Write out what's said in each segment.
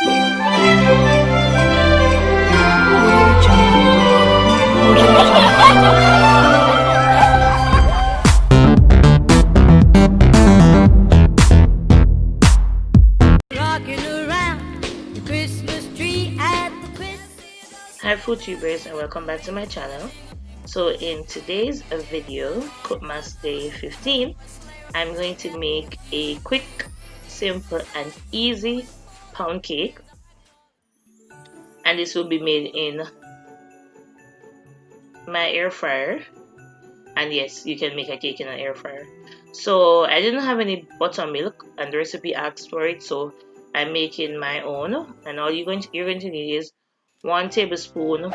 Hi food tubers, and welcome back to my channel. So in today's video, Cookmas Day 15, I'm going to make a quick, simple and easy pound cake, and this will be made in my air fryer. And yes, you can make a cake in an air fryer. So I didn't have any buttermilk and the recipe asked for it, so I'm making my own. And all you're going to need is 1 tablespoon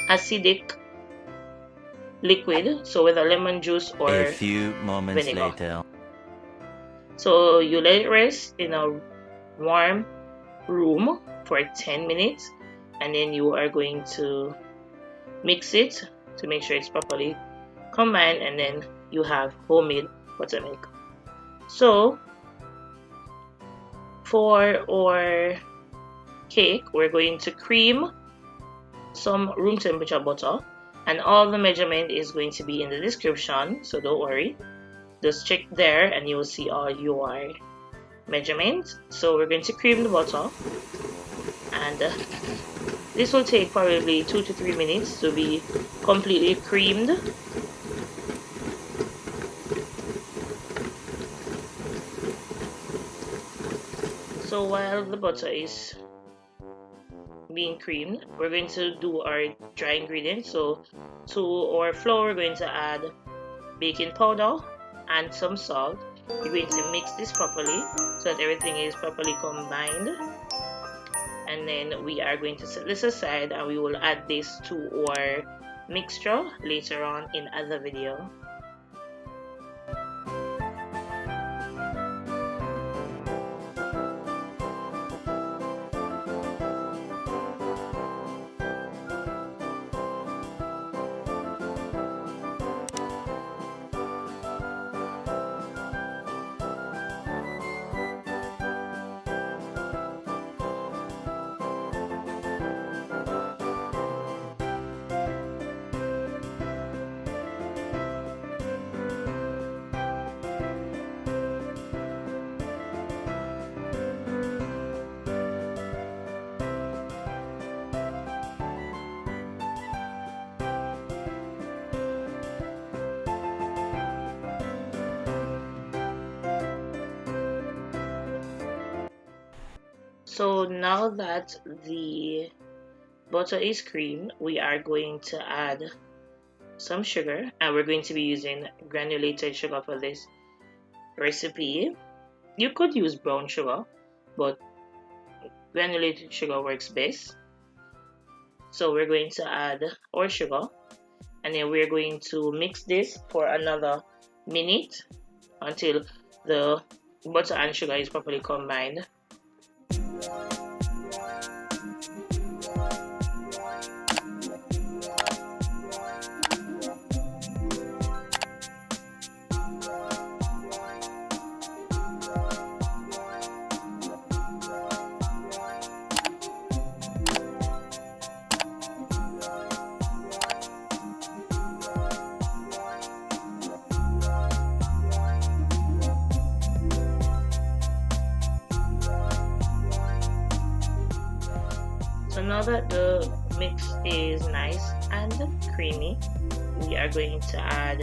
acidic liquid, so whether lemon juice or a few moments vinegar. later. So you let it rest in a warm room for 10 minutes, and then you are going to mix it to make sure it's properly combined, and then you have homemade buttermilk. So for our cake, we're going to cream some room temperature butter, and all the measurement is going to be in the description, so don't worry, just check there and you will see all your measurements. So we're going to cream the butter, and this will take probably 2 to 3 minutes to be completely creamed. So while the butter is being creamed, we're going to do our dry ingredients. So to our flour, we're going to add baking powder and some salt. We're going to mix this properly so that everything is properly combined, and then we are going to set this aside, and we will add this to our mixture later on in other video. So now that the butter is creamed, we are going to add some sugar, and we're going to be using granulated sugar for this recipe. You could use brown sugar, but granulated sugar works best. So we're going to add our sugar, and then we're going to mix this for another minute until the butter and sugar is properly combined. So now that the mix is nice and creamy, we are going to add,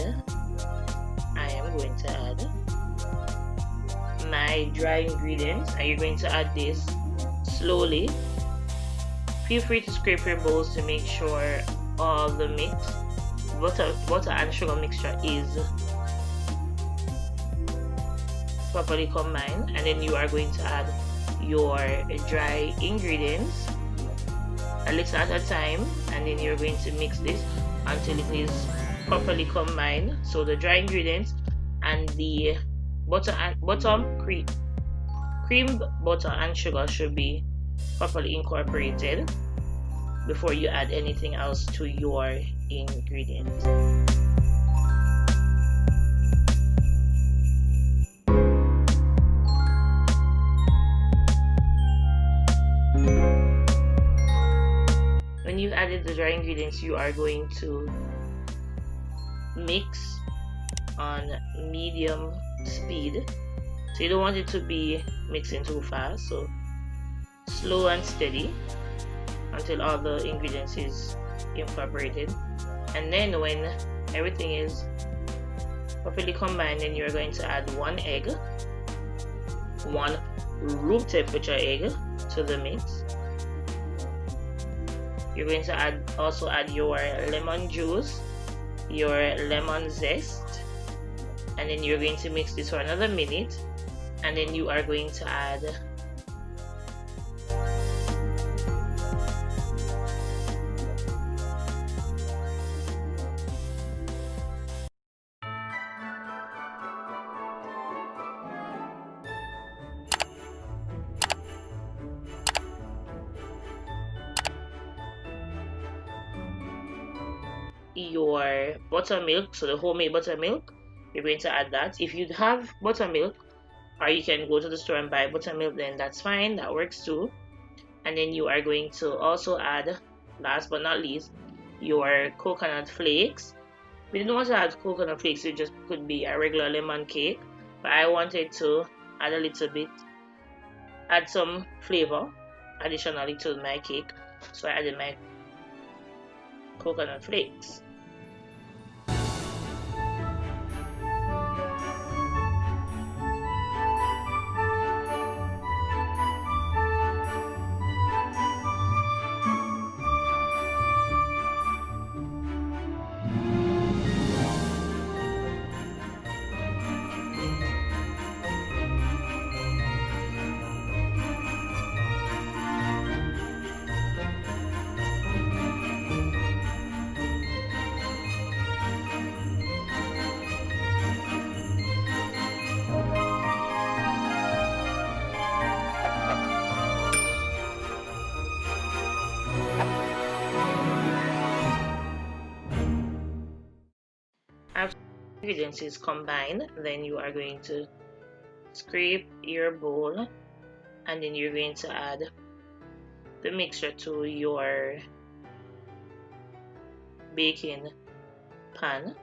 I am going to add my dry ingredients, and you're going to add this slowly. Feel free to scrape your bowls to make sure all the mix, butter and sugar mixture is properly combined, and then you are going to add your dry ingredients a little at a time, and then you're going to mix this until it is properly combined. So the dry ingredients and the creamed butter and sugar should be properly incorporated before you add anything else to your ingredients. added the dry ingredients, you are going to mix on medium speed. So you don't want it to be mixing too fast, so slow and steady until all the ingredients is incorporated. And then when everything is properly combined, then you're going to add 1 egg, 1 room temperature egg to the mix. You're going to also add your lemon juice, your lemon zest, and then you're going to mix this for another minute, and then you are going to add your buttermilk, so the homemade buttermilk. You're going to add that. If you have buttermilk, or you can go to the store and buy buttermilk, then that's fine, that works too. And then you are going to also add, last but not least, your coconut flakes. We didn't want to add coconut flakes, it just could be a regular lemon cake, but I wanted to add a little bit, add some flavor additionally to my cake, so I added my coconut flakes. After the ingredients is combined, then you are going to scrape your bowl, and then you're going to add the mixture to your baking pan,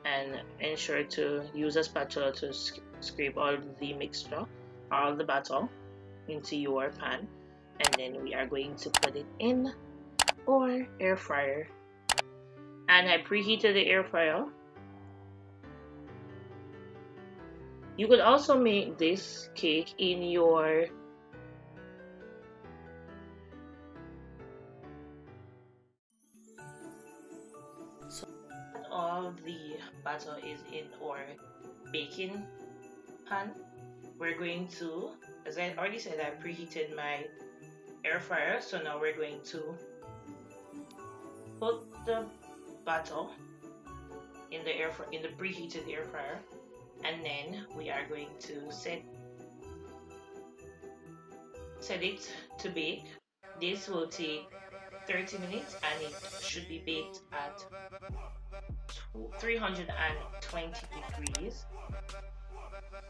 and ensure to use a spatula to scrape all the mixture, all the batter into your pan, and then we are going to put it in our air fryer. And I preheated the air fryer. You could also make this cake in your all the batter is in our baking pan. We're going to, as I already said, I preheated my air fryer, so now we're going to put the batter in the preheated air fryer, and then we are going to set it to bake. This will take 30 minutes and it should be baked at 320 degrees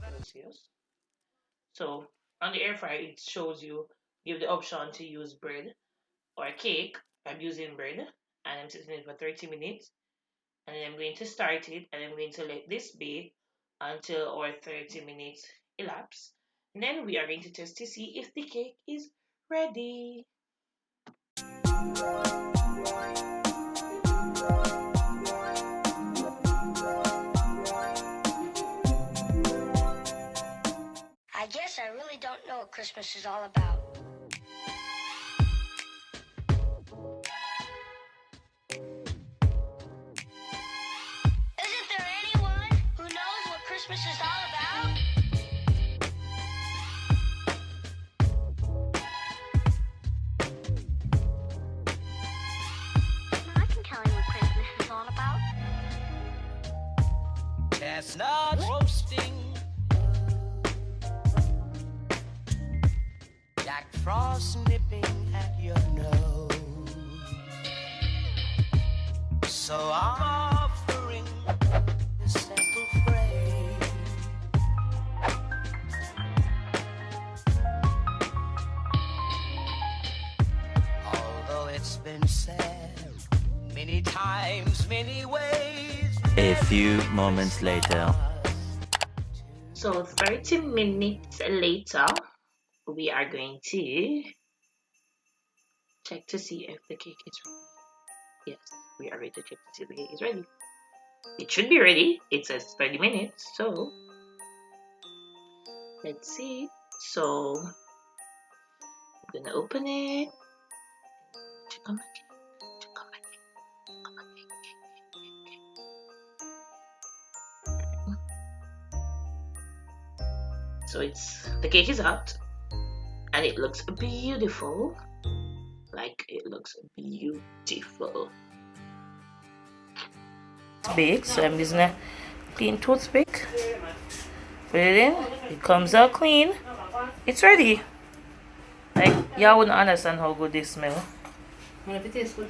Celsius. So on the air fryer, it shows you give the option to use bread or cake. I'm using bread, and I'm setting it for 30 minutes, and then I'm going to start it, and I'm going to let this bake until our 30 minutes elapse. And then we are going to test to see if the cake is ready. I guess I really don't know what Christmas is all about. Isn't there anyone who knows what Christmas is all about? I can tell you what Christmas is all about. Chestnuts roasting, Jack Frost nipping at your nose. So I'm offering this simple phrase. Although it's been said many times, many ways. A few moments later. So 30 minutes later, we are going to check to see if the cake is ready. Yes, we are ready to check to see if the cake is ready. It should be ready. It says 30 minutes, so let's see. So I'm gonna open it. Check on my cake. Check on my cake. Check on my cake. So the cake is out and it looks beautiful. Like it looks beautiful. Bake, so I'm using a clean toothpick. Put it in. It comes out clean. It's ready. Like y'all wouldn't understand how good this smells. Well, if it tastes good.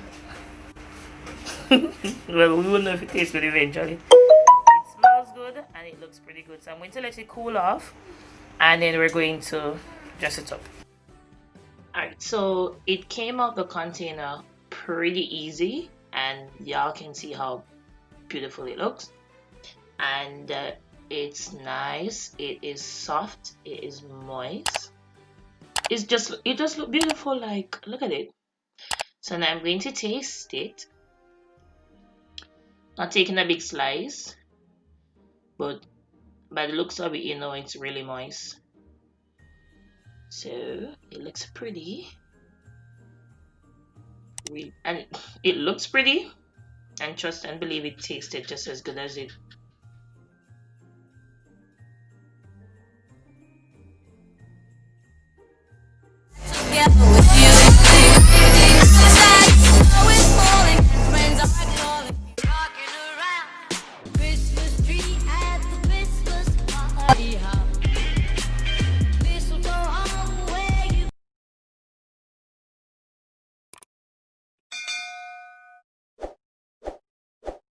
Well, we will know if it tastes good eventually. It smells good and it looks pretty good. So I'm going to let it cool off and then we're going to dress it up. Alright, so it came out the container pretty easy and y'all can see how beautiful it looks. And it's nice, it is soft, it is moist. It just looks beautiful. Like, look at it. So now I'm going to taste it. Not taking a big slice, but by the looks of it, you know it's really moist. So it looks pretty. And it looks pretty. And trust and believe it tasted just as good as it